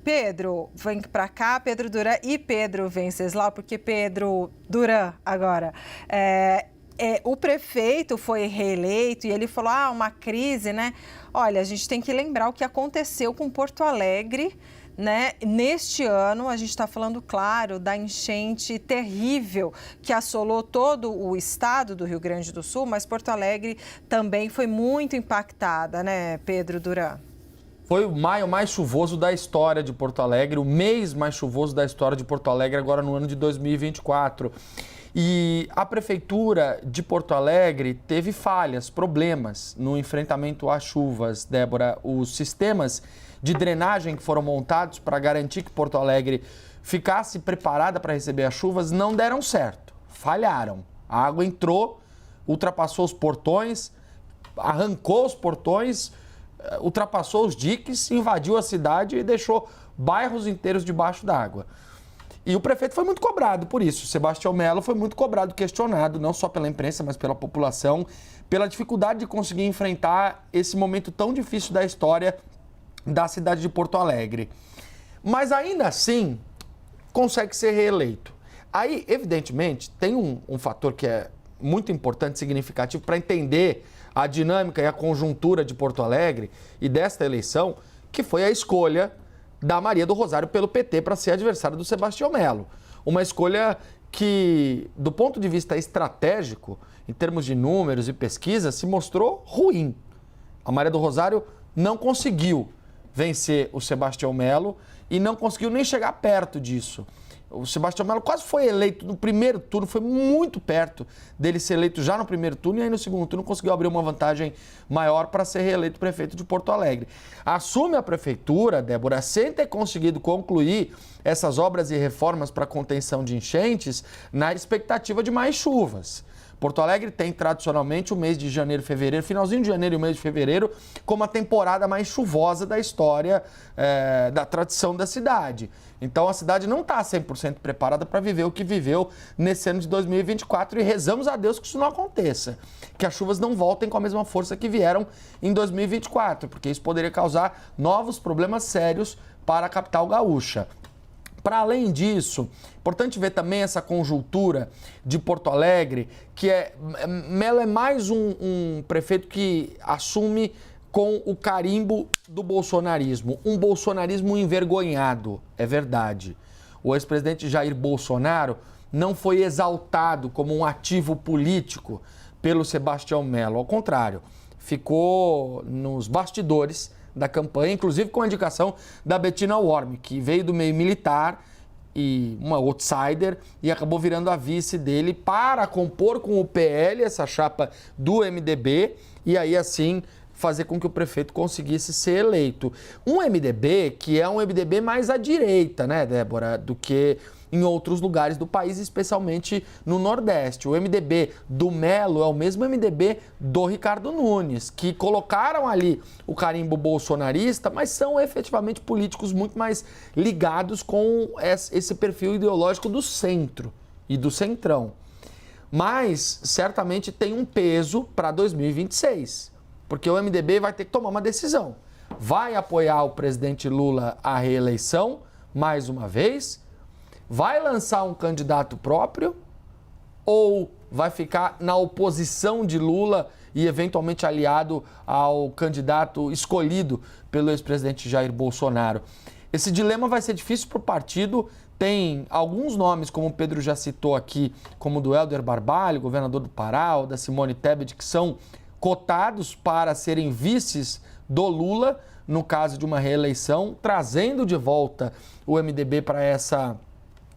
Pedro, vem para cá, Pedro Duran e Pedro Venceslau, porque Pedro Duran agora. O prefeito foi reeleito e ele falou, uma crise, né? Olha, a gente tem que lembrar o que aconteceu com Porto Alegre, né? Neste ano, a gente está falando, claro, da enchente terrível que assolou todo o estado do Rio Grande do Sul, mas Porto Alegre também foi muito impactada, né, Pedro Duran? Foi o maio mais chuvoso da história de Porto Alegre, o mês mais chuvoso da história de Porto Alegre, agora no ano de 2024. E a Prefeitura de Porto Alegre teve falhas, problemas no enfrentamento às chuvas, Débora. Os sistemas de drenagem que foram montados para garantir que Porto Alegre ficasse preparada para receber as chuvas não deram certo, falharam. A água entrou, ultrapassou os portões, arrancou os portões, ultrapassou os diques, invadiu a cidade e deixou bairros inteiros debaixo d'água. E o prefeito foi muito cobrado por isso. Sebastião Melo foi muito cobrado, questionado, não só pela imprensa, mas pela população, pela dificuldade de conseguir enfrentar esse momento tão difícil da história da cidade de Porto Alegre. Mas ainda assim, consegue ser reeleito. Aí, evidentemente, tem um fator que é muito importante, significativo, para entender a dinâmica e a conjuntura de Porto Alegre e desta eleição, que foi a escolha da Maria do Rosário pelo PT para ser adversária do Sebastião Melo. Uma escolha que, do ponto de vista estratégico, em termos de números e pesquisa, se mostrou ruim. A Maria do Rosário não conseguiu vencer o Sebastião Melo e não conseguiu nem chegar perto disso. O Sebastião Melo quase foi eleito no primeiro turno, foi muito perto dele ser eleito já no primeiro turno e aí no segundo turno conseguiu abrir uma vantagem maior para ser reeleito prefeito de Porto Alegre. Assume a prefeitura, Débora, sem ter conseguido concluir essas obras e reformas para contenção de enchentes na expectativa de mais chuvas. Porto Alegre tem tradicionalmente o mês de janeiro e fevereiro, finalzinho de janeiro e o mês de fevereiro, como a temporada mais chuvosa da história, da tradição da cidade. Então a cidade não está 100% preparada para viver o que viveu nesse ano de 2024 e rezamos a Deus que isso não aconteça, que as chuvas não voltem com a mesma força que vieram em 2024, porque isso poderia causar novos problemas sérios para a capital gaúcha. Para além disso, importante ver também essa conjuntura de Porto Alegre, que Melo é mais um prefeito que assume com o carimbo do bolsonarismo, um bolsonarismo envergonhado, é verdade. O ex-presidente Jair Bolsonaro não foi exaltado como um ativo político pelo Sebastião Melo, ao contrário, ficou nos bastidores da campanha, inclusive com a indicação da Bettina Worm, que veio do meio militar e uma outsider e acabou virando a vice dele para compor com o PL essa chapa do MDB e aí assim fazer com que o prefeito conseguisse ser eleito. Um MDB que é um MDB mais à direita, né, Débora, do que em outros lugares do país, especialmente no Nordeste. O MDB do Melo é o mesmo MDB do Ricardo Nunes, que colocaram ali o carimbo bolsonarista, mas são efetivamente políticos muito mais ligados com esse perfil ideológico do centro e do centrão. Mas certamente tem um peso para 2026, porque o MDB vai ter que tomar uma decisão. Vai apoiar o presidente Lula à reeleição, mais uma vez? Vai lançar um candidato próprio ou vai ficar na oposição de Lula e eventualmente aliado ao candidato escolhido pelo ex-presidente Jair Bolsonaro? Esse dilema vai ser difícil para o partido. Tem alguns nomes, como o Pedro já citou aqui, como o do Helder Barbalho, governador do Pará, ou da Simone Tebet, que são cotados para serem vices do Lula, no caso de uma reeleição, trazendo de volta o MDB para essa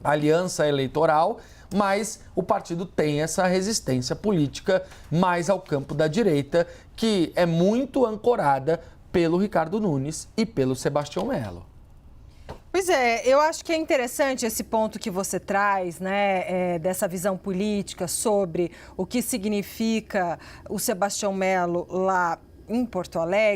aliança eleitoral, mas o partido tem essa resistência política mais ao campo da direita, que é muito ancorada pelo Ricardo Nunes e pelo Sebastião Melo. Pois é, eu acho que é interessante esse ponto que você traz, né, dessa visão política sobre o que significa o Sebastião Melo lá em Porto Alegre.